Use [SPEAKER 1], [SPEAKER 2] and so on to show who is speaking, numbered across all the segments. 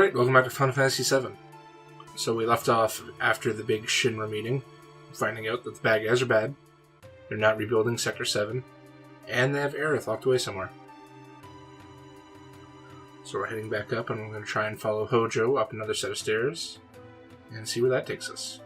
[SPEAKER 1] Alright, welcome back to Final Fantasy VII. So we left off after the big Shinra meeting, finding out that the bad guys are bad, they're not rebuilding Sector 7, and they have Aerith locked away somewhere. So we're heading back up, and we're going to try and follow Hojo up another set of stairs, and see where that takes us.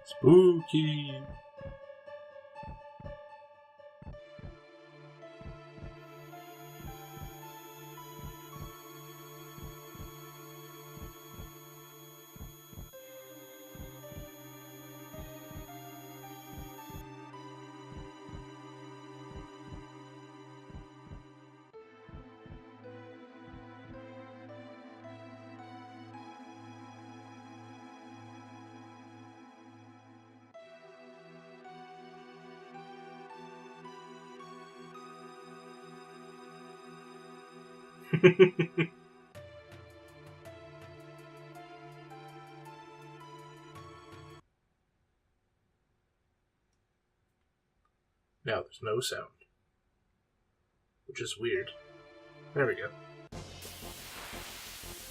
[SPEAKER 1] Spooky! Now there's no sound, which is weird. There we go.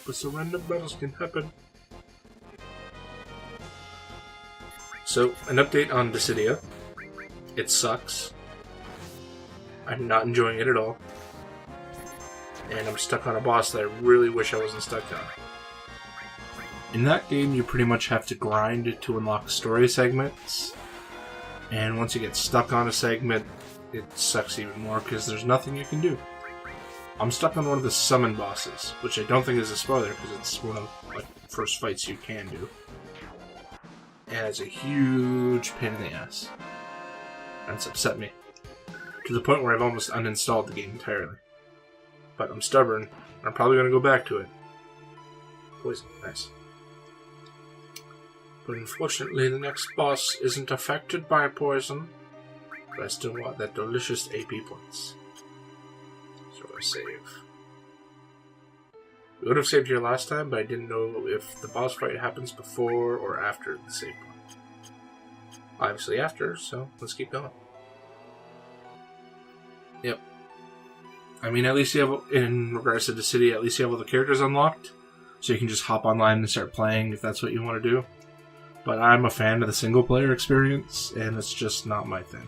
[SPEAKER 1] But so random battles can happen. So, an update on Dissidia. It sucks. I'm not enjoying it at all. And I'm stuck on a boss that I really wish I wasn't stuck on. In that game, you pretty much have to grind to unlock story segments. And once you get stuck on a segment, it sucks even more because there's nothing you can do. I'm stuck on one of the summon bosses, which I don't think is a spoiler because it's one of the first fights you can do. And it's a huge pain in the ass. And it's upset me. To the point where I've almost uninstalled the game entirely. But I'm stubborn, and I'm probably going to go back to it. Poison, nice. But unfortunately, the next boss isn't affected by poison. But I still want that delicious AP points. So I save. We would have saved here last time, but I didn't know if the boss fight happens before or after the save point. Obviously after, so let's keep going. Yep. I mean, at least you have, in regards to the city, at least you have all the characters unlocked. So you can just hop online and start playing if that's what you want to do. But I'm a fan of the single player experience, and it's just not my thing.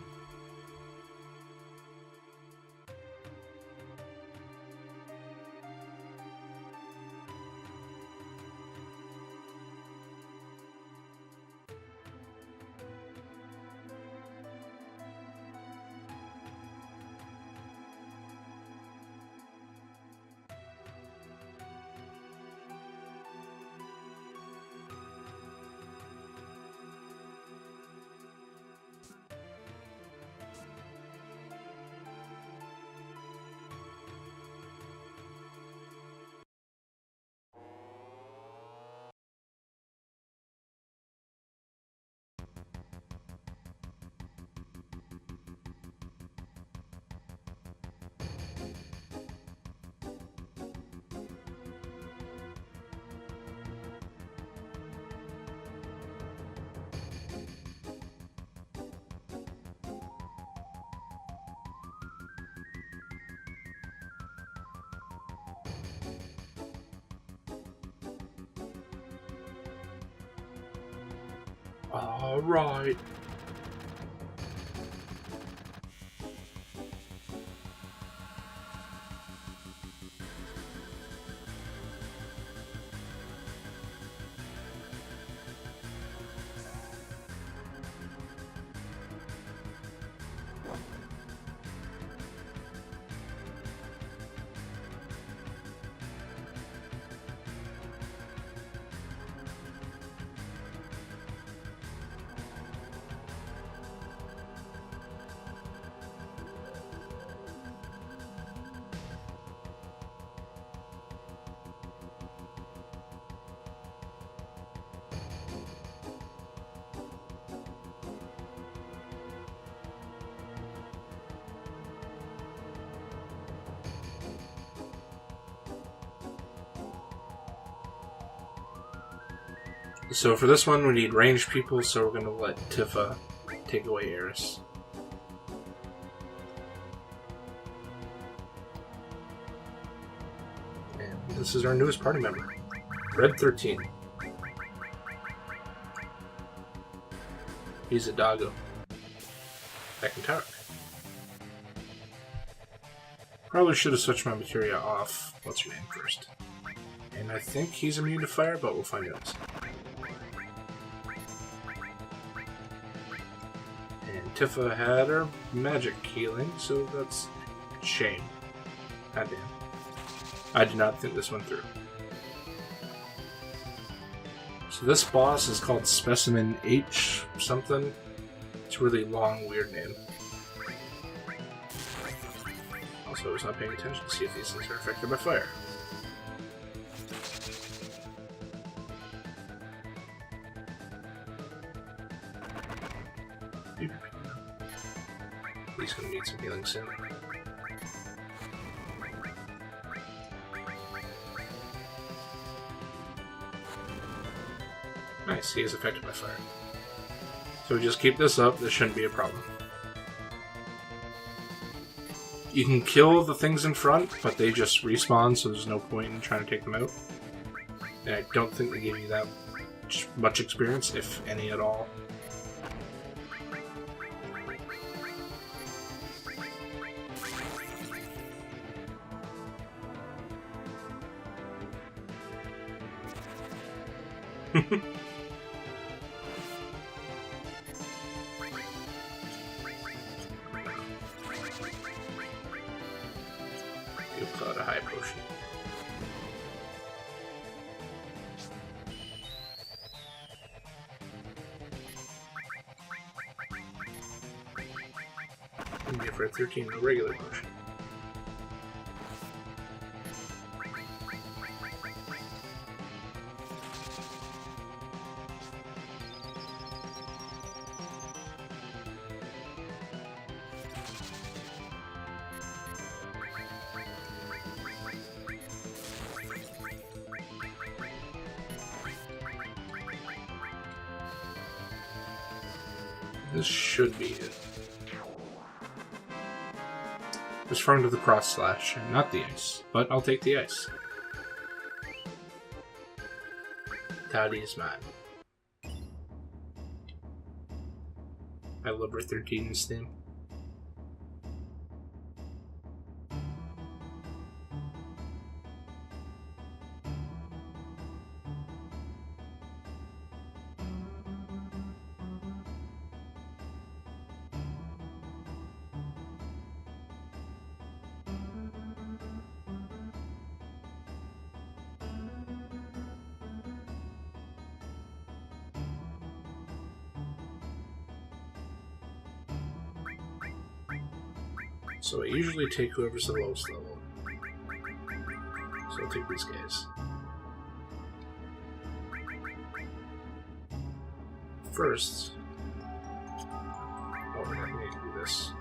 [SPEAKER 1] Alright. So for this one, we need ranged people, so we're going to let Tifa take away Eris. And this is our newest party member, Red 13. He's a doggo. Back in tower. Probably should have switched my materia off. What's your name first? And I think he's immune to fire, but we'll find out. And Tifa had her magic healing, so that's a shame. God damn. I did not think this went through. So this boss is called Specimen H something. It's a really long, weird name. Also, I was not paying attention to see if these things are affected by fire. He's gonna need some healing soon. Nice, he is affected by fire. So we just keep this up, this shouldn't be a problem. You can kill the things in front, but they just respawn, so there's no point in trying to take them out. And I don't think they give you that much experience, if any at all. You'll call it a high potion. And give her 13 a regular potion. This should be it. Just front of the cross slash, and not the ice. But I'll take the ice. Toddy is mine. I love her 13's theme. So I usually take whoever's the lowest level. So I'll take these guys. First, we're gonna need to do this.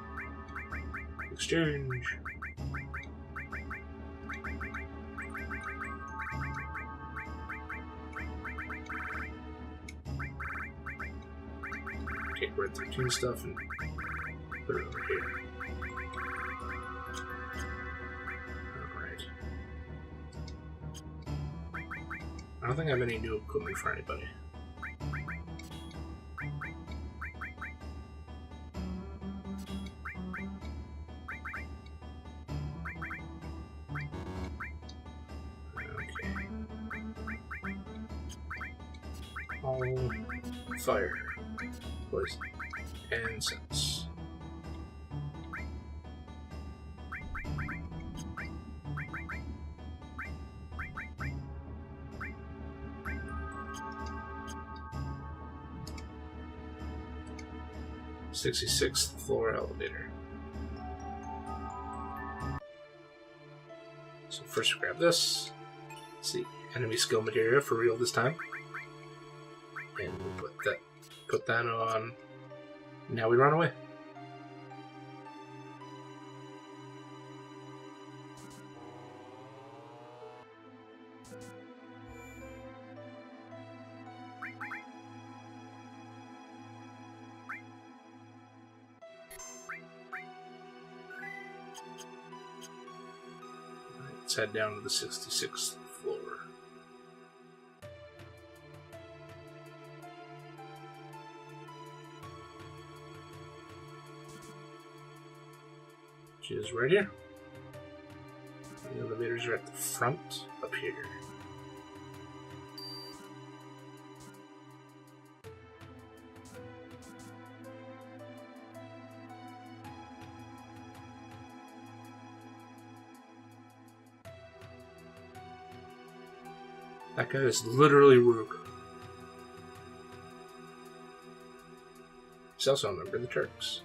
[SPEAKER 1] Exchange. Take Red 13 stuff and put it over here. I don't think I have any new equipment for anybody. fire, poison, and sense. '66th floor elevator. So first we grab this. Let's see, enemy skill materia for real this time. And we'll put that on. Now we run away. Let's head down to the 66th floor. Which is right here. The elevators are at the front, up here. That guy is literally Ruger. He's also a member of the Turks.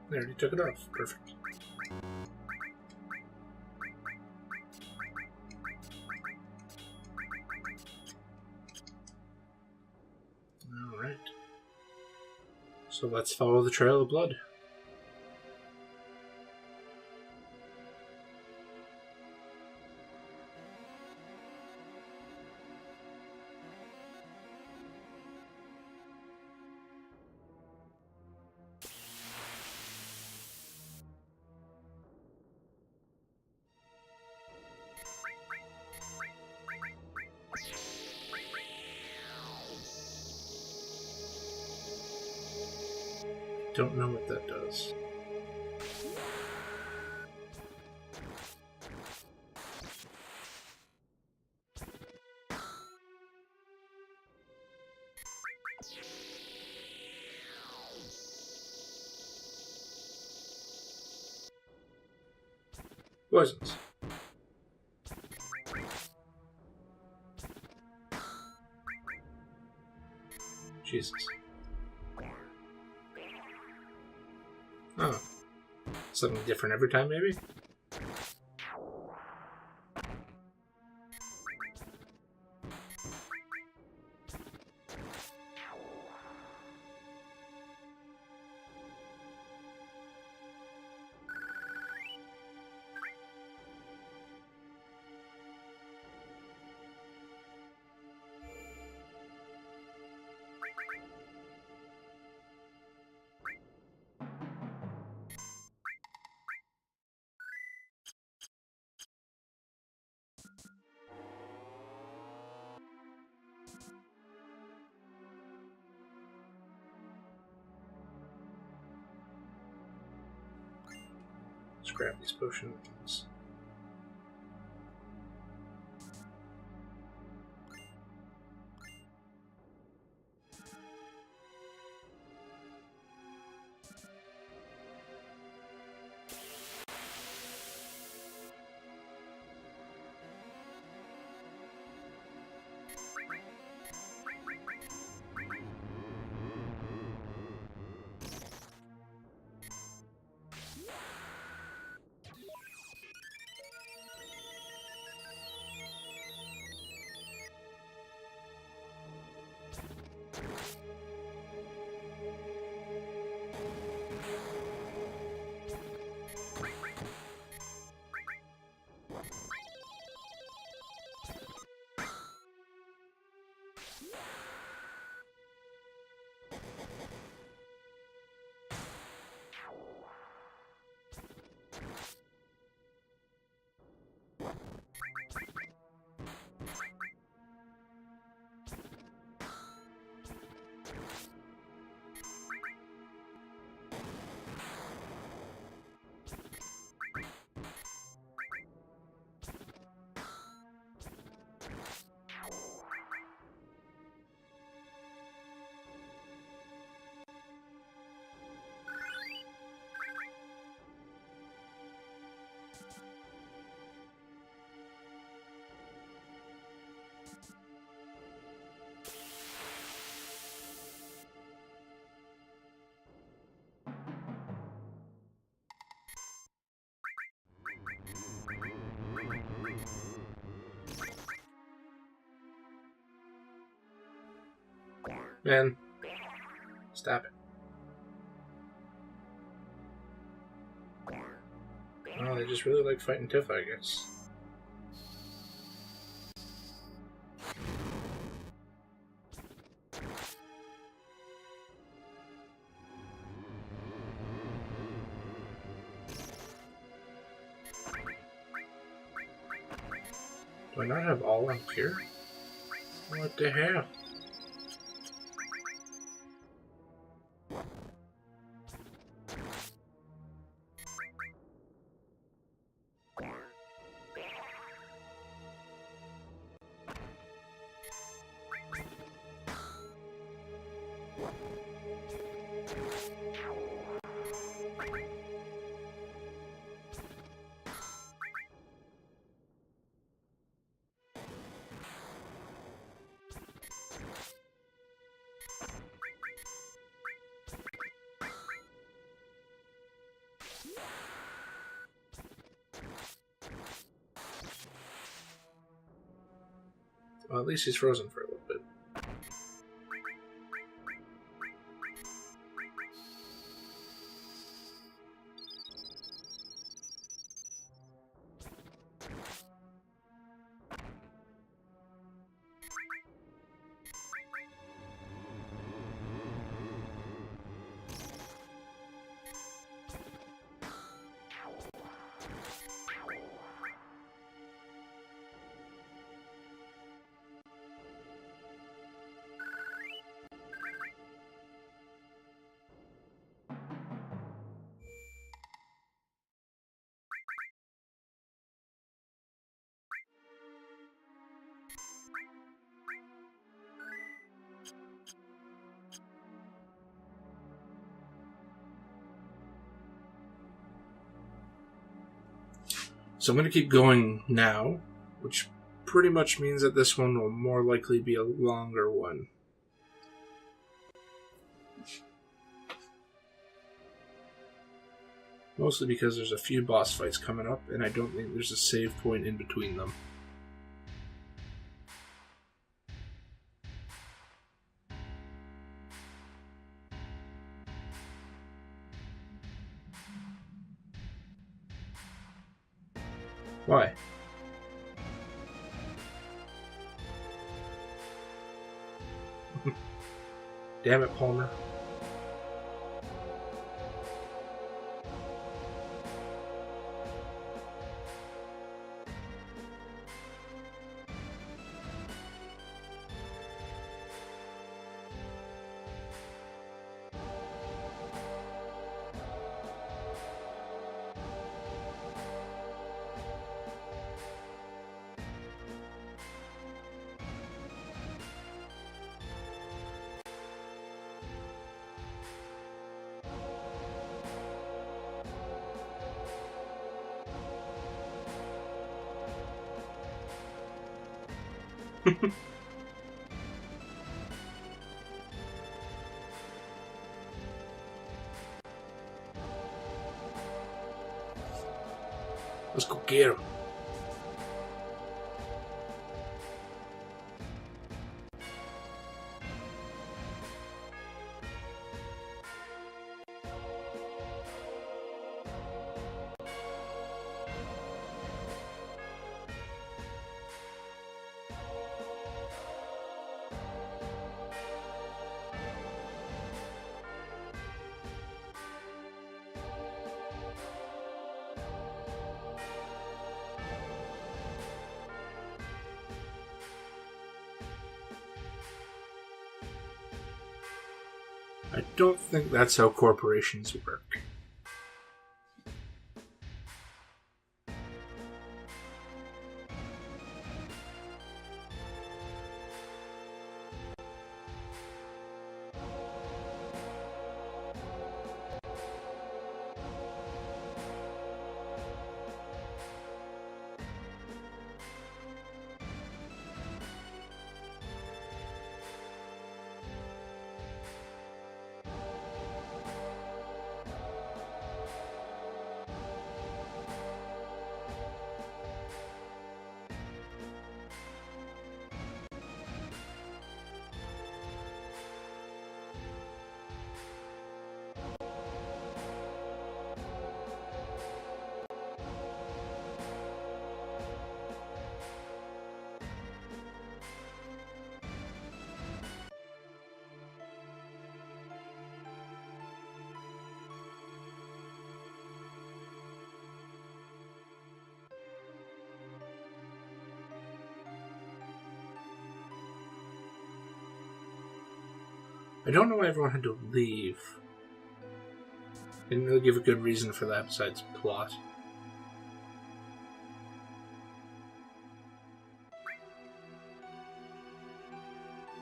[SPEAKER 1] They already took it off. Perfect. Alright. So let's follow the trail of blood. Don't know what that does. Poisons. Jesus. Oh. Something different every time, maybe? Let's grab these potions. Man, stop it. Oh, they just really like fighting Tifa, I guess. Do I not have all up here? What the hell? Well, at least he's frozen for a little bit. So I'm going to keep going now, which pretty much means that this one will more likely be a longer one. Mostly because there's a few boss fights coming up, and I don't think there's a save point in between them. Why? Damn it, Palmer. Let's go get him. I don't think that's how corporations work. I don't know why everyone had to leave. Didn't really give a good reason for that besides plot.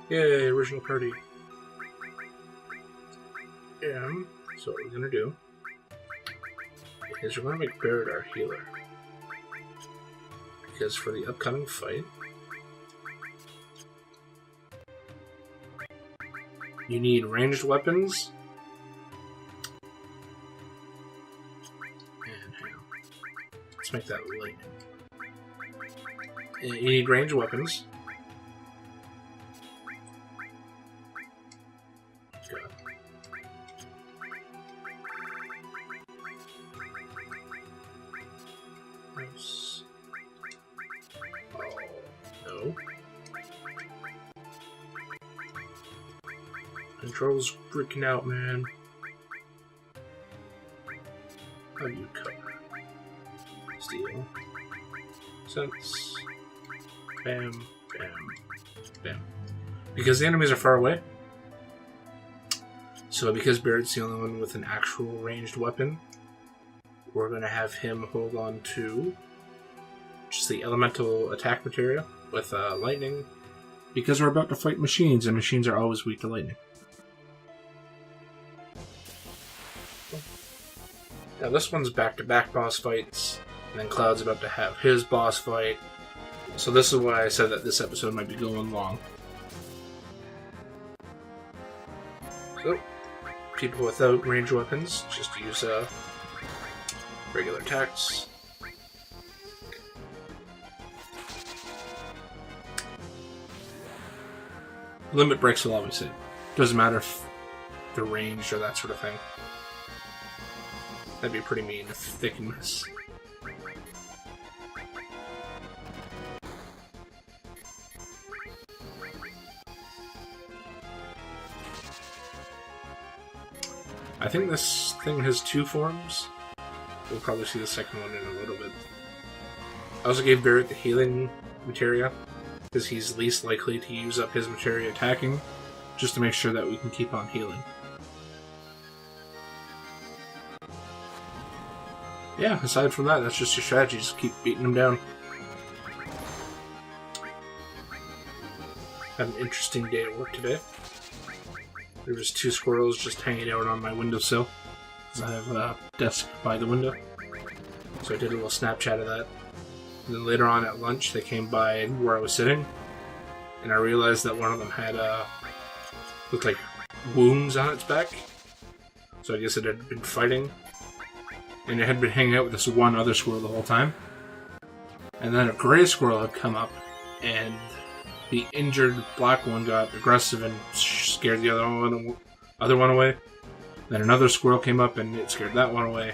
[SPEAKER 1] Yay, original party. So what we're gonna do is we're gonna make Barrett our healer. Because for the upcoming fight, you need ranged weapons. And hang on. Let's make that lightning. And you need ranged weapons. God. Nice. Oh, no. Control's freaking out, man. How do you cover? Steal. Sense. Bam, bam, bam. Because the enemies are far away. So because Barrett's the only one with an actual ranged weapon, we're going to have him hold on to just the elemental attack materia with lightning. Because we're about to fight machines, and machines are always weak to lightning. Now this one's back-to-back boss fights, and then Cloud's about to have his boss fight. So this is why I said that this episode might be going long. So, people without ranged weapons, just use regular attacks. Limit breaks will always hit. Doesn't matter if they're ranged or that sort of thing. That'd be pretty mean if they can miss. I think this thing has two forms. We'll probably see the second one in a little bit. I also gave Barrett the healing materia, because he's least likely to use up his materia attacking, just to make sure that we can keep on healing. Yeah, aside from that, that's just your strategy, just keep beating them down. Had an interesting day at work today. There was 2 squirrels just hanging out on my windowsill, because I have a desk by the window. So I did a little Snapchat of that. And then later on at lunch, they came by where I was sitting, and I realized that one of them had looked like wounds on its back. So I guess it had been fighting, and it had been hanging out with this one other squirrel the whole time. And then a gray squirrel had come up, and the injured black one got aggressive and scared the other one away. Then another squirrel came up and it scared that one away.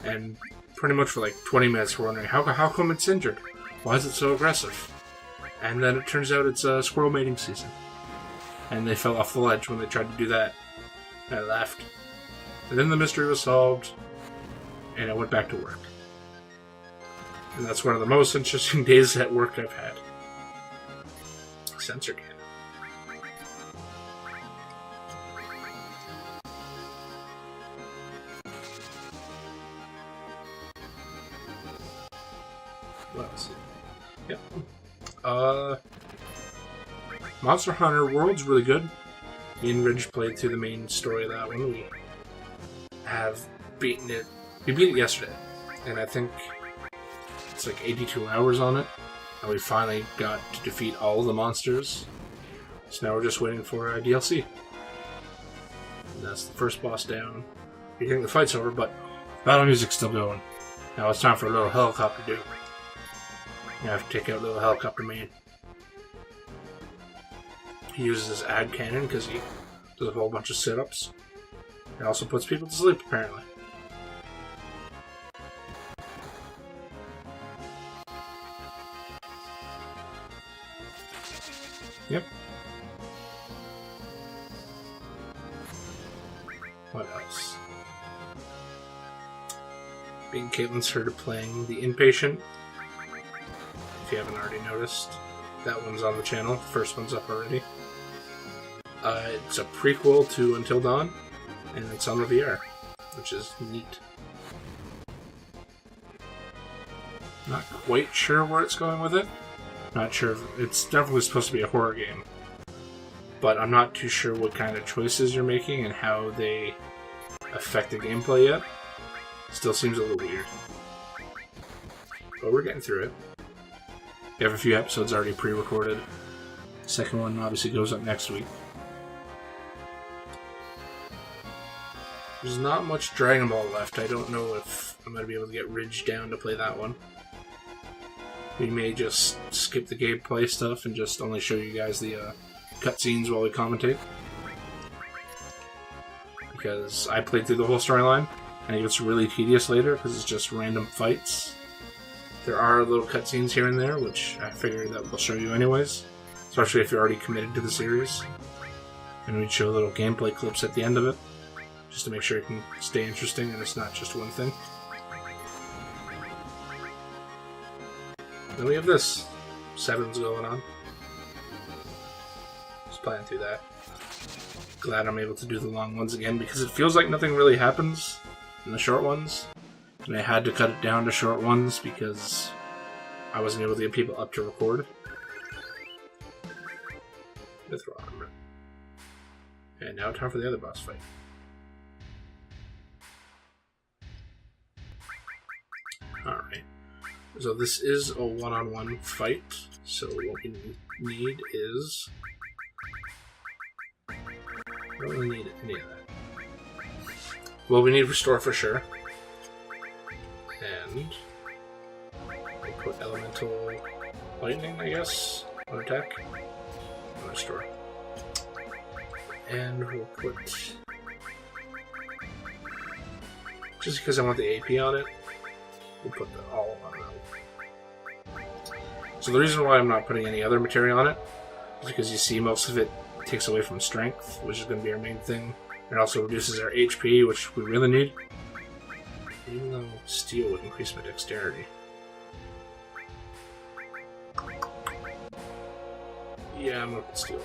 [SPEAKER 1] And pretty much for like 20 minutes we're wondering, how come it's injured? Why is it so aggressive? And then it turns out it's squirrel mating season. And they fell off the ledge when they tried to do that. And I laughed. And then the mystery was solved, and I went back to work. And that's one of the most interesting days at work I've had. Sensor cannon. What else? Yep. Monster Hunter World's really good. Me and Ridge played through the main story of that one. We have beaten it. We beat it yesterday, and I think it's like 82 hours on it. And we finally got to defeat all the monsters. So now we're just waiting for a DLC. And that's the first boss down. You think the fight's over, but battle music's still going. Now it's time for a little helicopter dude. You have to take out little helicopter man. He uses his ad cannon because he does a whole bunch of sit-ups. It also puts people to sleep, apparently. Yep. What else? Being Caitlin started playing The Inpatient. If you haven't already noticed, that one's on the channel. The first one's up already. It's a prequel to Until Dawn, and it's on the VR, which is neat. Not quite sure where it's going with it. Not sure. It's definitely supposed to be a horror game. But I'm not too sure what kind of choices you're making and how they affect the gameplay yet. Still seems a little weird. But we're getting through it. We have a few episodes already pre-recorded. The second one obviously goes up next week. There's not much Dragon Ball left. I don't know if I'm going to be able to get Ridge down to play that one. We may just skip the gameplay stuff and just only show you guys the cutscenes while we commentate. Because I played through the whole storyline, and it gets really tedious later because it's just random fights. There are little cutscenes here and there, which I figured that we'll show you anyways. Especially if you're already committed to the series. And we'd show little gameplay clips at the end of it, just to make sure it can stay interesting and it's not just one thing. Then we have this. 7's going on. Just playing through that. Glad I'm able to do the long ones again because it feels like nothing really happens in the short ones. And I had to cut it down to short ones because I wasn't able to get people up to record. Mithril armor. And now time for the other boss fight. Alright. So this is a one-on-one fight. So what we need is... I don't really need any of that. Well, we need Restore for sure. And we'll put Elemental Lightning, I guess, on attack. And Restore. And we'll put... Just because I want the AP on it, we'll put the all on it. So the reason why I'm not putting any other material on it is because you see most of it takes away from strength, which is going to be our main thing. It also reduces our HP, which we really need. Even though steel would increase my dexterity. Yeah, I'm going to put steel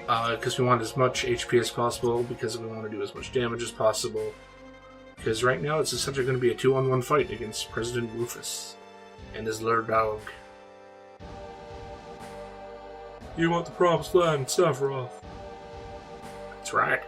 [SPEAKER 1] on. Because we want as much HP as possible, because we want to do as much damage as possible. Because right now it's essentially going to be a 2-on-1 fight against President Rufus and his little dog. You want the promised land, Sephiroth. That's right.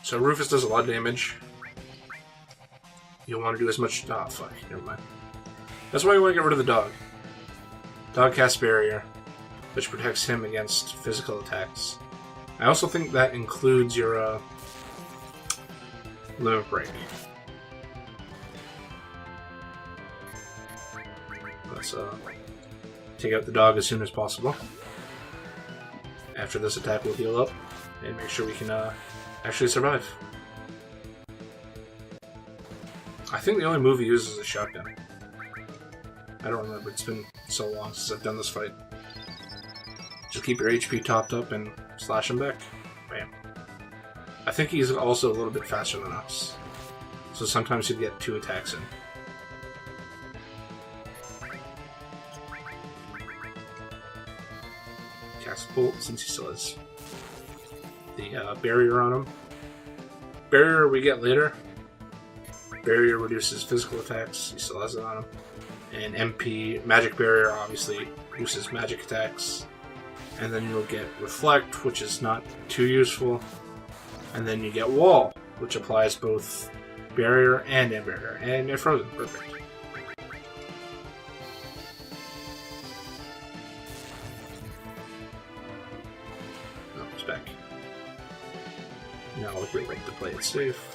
[SPEAKER 1] So Rufus does a lot of damage. You'll want to do as much... Oh, fuck. Never mind. That's why you want to get rid of the dog. Dog casts Barrier, which protects him against physical attacks. I also think that includes your Limit Break. Let's take out the dog as soon as possible. After this attack, we'll heal up and make sure we can actually survive. I think the only move he uses is a shotgun. I don't remember, it's been so long since I've done this fight. Just keep your HP topped up and slash him back. Bam. I think he's also a little bit faster than us. So sometimes he'd get 2 attacks in. Cast Bolt since he still has the barrier on him. Barrier we get later. Barrier reduces physical attacks, he still has it on him. And MP, Magic Barrier, obviously reduces magic attacks. And then you'll get Reflect, which is not too useful. And then you get Wall, which applies both Barrier and Barrier. And you're frozen. Perfect. Oh, it's back. Now if we like to play it safe.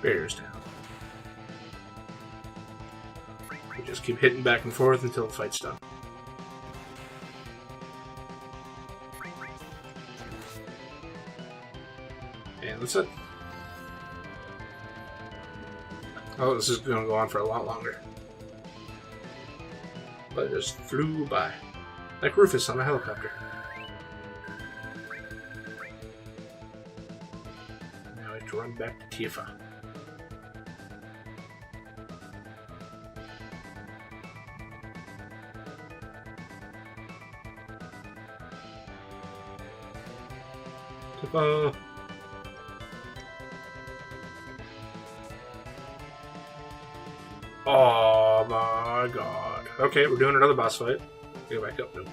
[SPEAKER 1] Barriers down. We just keep hitting back and forth until the fight's done. And that's it. Oh, this is going to go on for a lot longer. But it just flew by. Like Rufus on a helicopter. Now I have to run back to Tifa. Tifa! Oh my god. Okay, we're doing another boss fight. Go back up. Nope.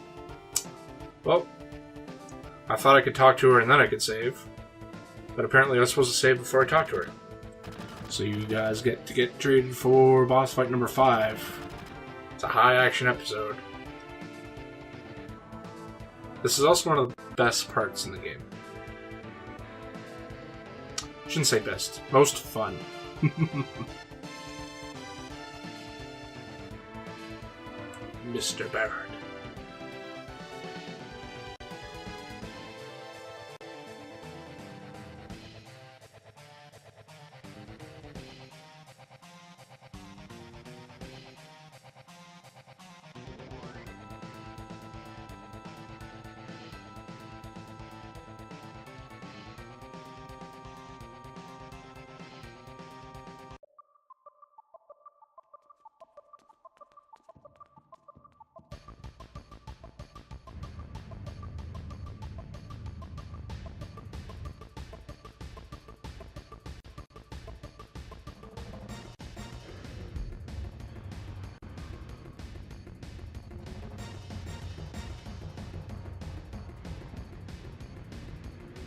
[SPEAKER 1] Well, I thought I could talk to her and then I could save. But apparently I was supposed to save before I talk to her. So you guys get to get treated for boss fight number 5. It's a high action episode. This is also one of the best parts in the game. Shouldn't say best. Most fun. Mr. Barrett.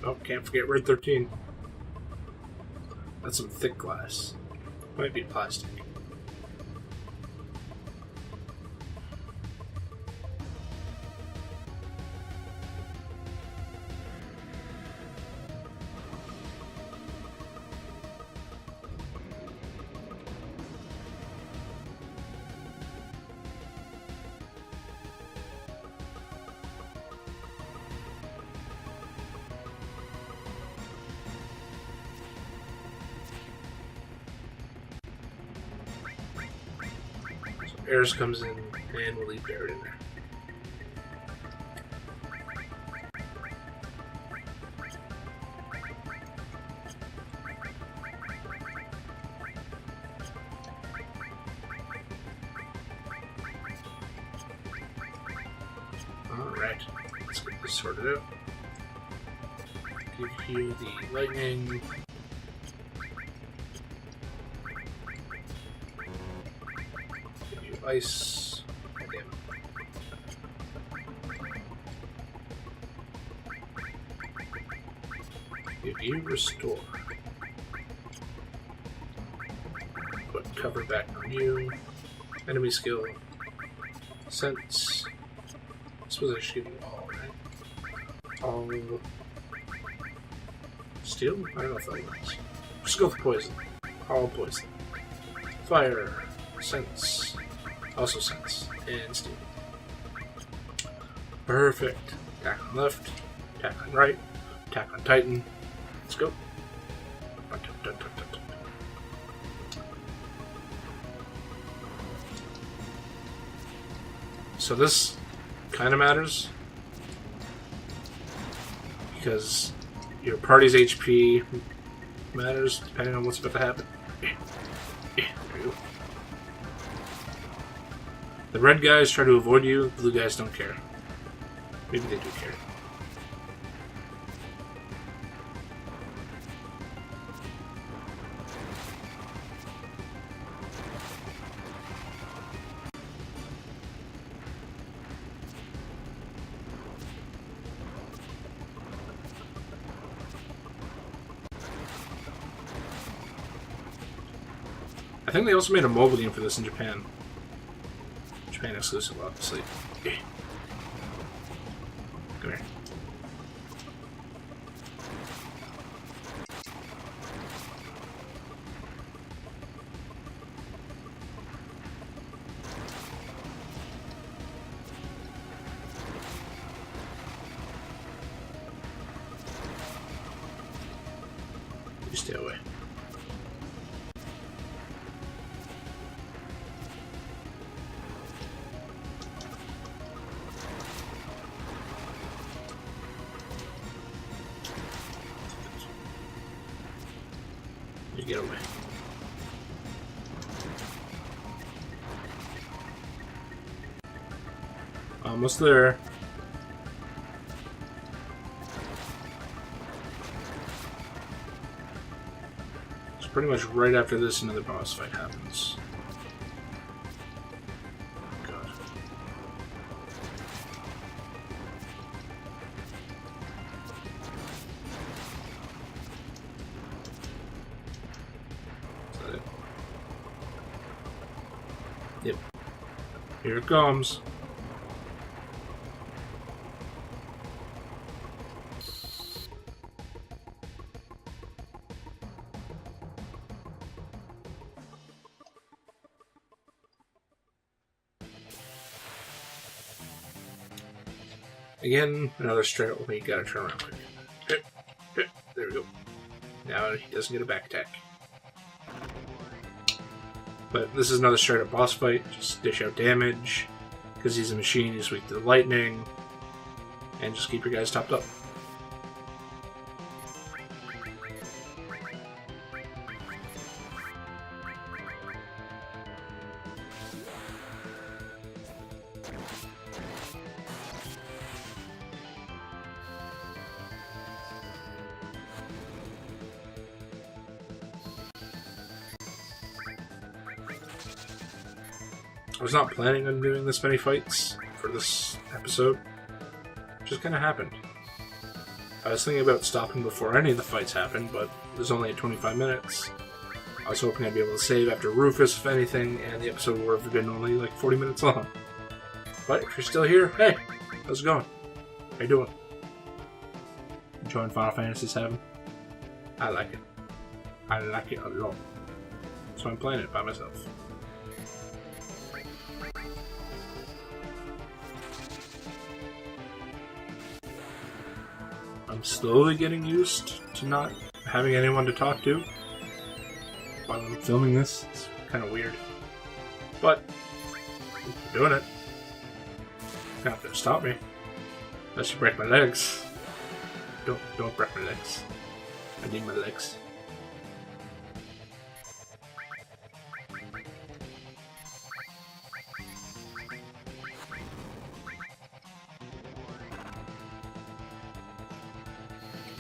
[SPEAKER 1] Oh, can't forget Red 13. That's some thick glass. Might be plastic. Eris comes in and we'll leave Barrett in there. Alright, let's get this sorted out. Give you the lightning. Ice. Give you restore. Put cover back on you. Enemy skill. Sense. I suppose I should give you all, right? All. Steel? I don't know if that works. Just go for poison. All poison. Fire. Sense. Also sense. And steel. Perfect. Attack on left. Attack on right. Attack on Titan. Let's go. So this kind of matters. Because your party's HP matters depending on what's about to happen. There you go. The red guys try to avoid you, the blue guys don't care. Maybe they do care. I think they also made a mobile game for this in Japan. Japan exclusive, obviously. Come here. You stay away. You get away. Almost there. It's pretty much right after this another boss fight happens. God. Is that it? Yep. Here it comes. Again, another straight up. You gotta turn around quick. There we go. Now he doesn't get a back attack. But this is another straight up boss fight. Just dish out damage. Because he's a machine, he's weak to the lightning. And just keep your guys topped up. I was not planning on doing this many fights for this episode. It just kind of happened. I was thinking about stopping before any of the fights happened, but it was only at 25 minutes. I was hoping I'd be able to save after Rufus, if anything, and the episode would have been only like 40 minutes long. But if you're still here, hey, how's it going? How you doing? Enjoying Final Fantasy VII? I like it. I like it a lot. So I'm playing it by myself. I'm slowly getting used to not having anyone to talk to while I'm filming this. It's kind of weird. But, I'm doing it. You're not gonna stop me. Unless you break my legs. Don't break my legs. I need my legs.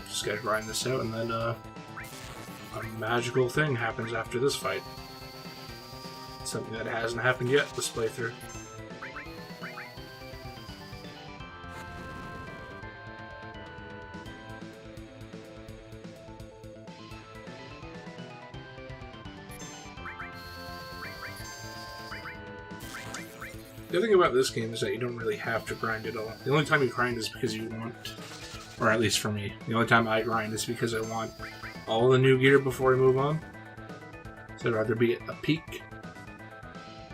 [SPEAKER 1] Just gotta grind this out, and then a magical thing happens after this fight. Something that hasn't happened yet this playthrough. The other thing about this game is that you don't really have to grind at all. The only time you grind is because you want, or at least for me, the only time I grind is because I want all the new gear before I move on. So I'd rather be at a peak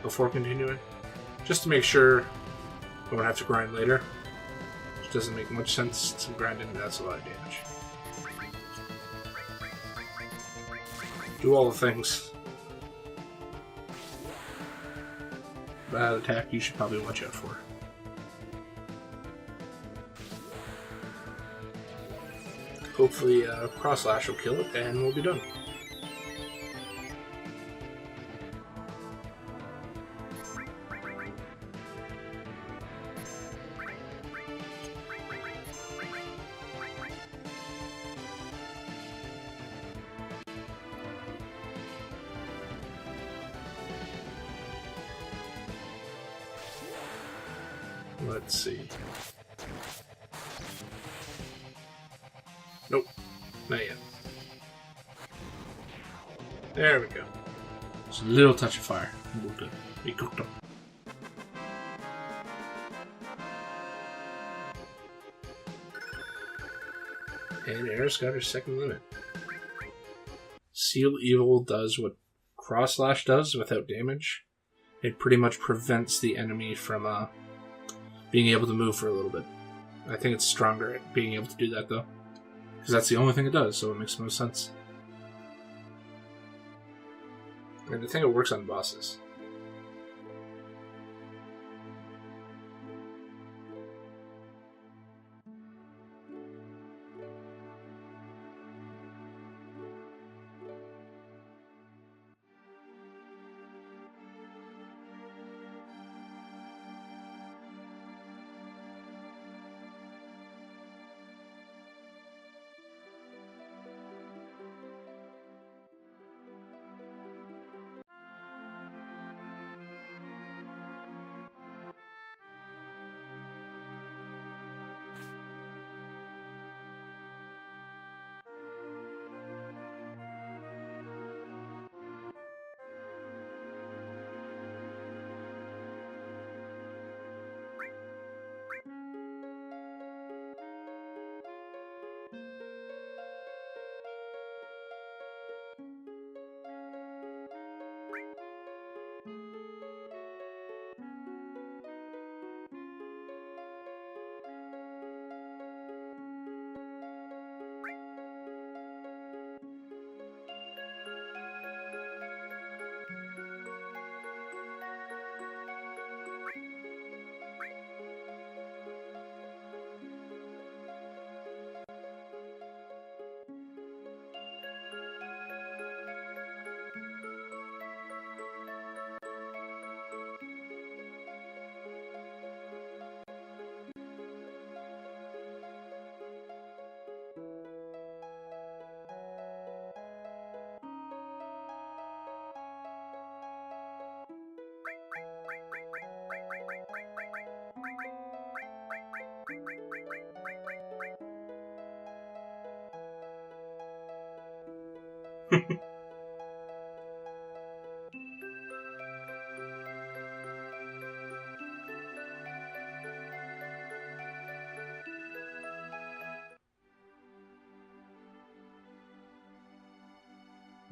[SPEAKER 1] before continuing, just to make sure I won't have to grind later. Which doesn't make much sense to grind into that's a lot of damage. Do all the things. That attack you should probably watch out for. Hopefully Cross Slash will kill it and we'll be done. Let's see. Nope, not yet. There we go. Just a little touch of fire. We're good. We cooked them. And Eris got her second limit. Seal Evil does what Cross Slash does without damage. It pretty much prevents the enemy from being able to move for a little bit. I think it's stronger at being able to do that though. Because that's the only thing it does, so it makes the most sense. And I think it works on bosses.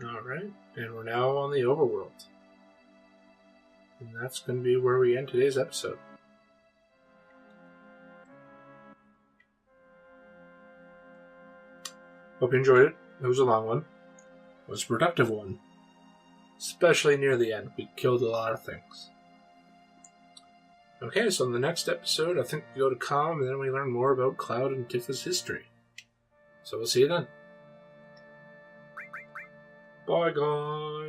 [SPEAKER 1] Alright, and we're now on the overworld. And that's going to be where we end today's episode. Hope you enjoyed it. It was a long one. It was a productive one. Especially near the end. We killed a lot of things. Okay, so in the next episode, I think we go to Calm, and then we learn more about Cloud and Tifa's history. So we'll see you then. Bye, guys.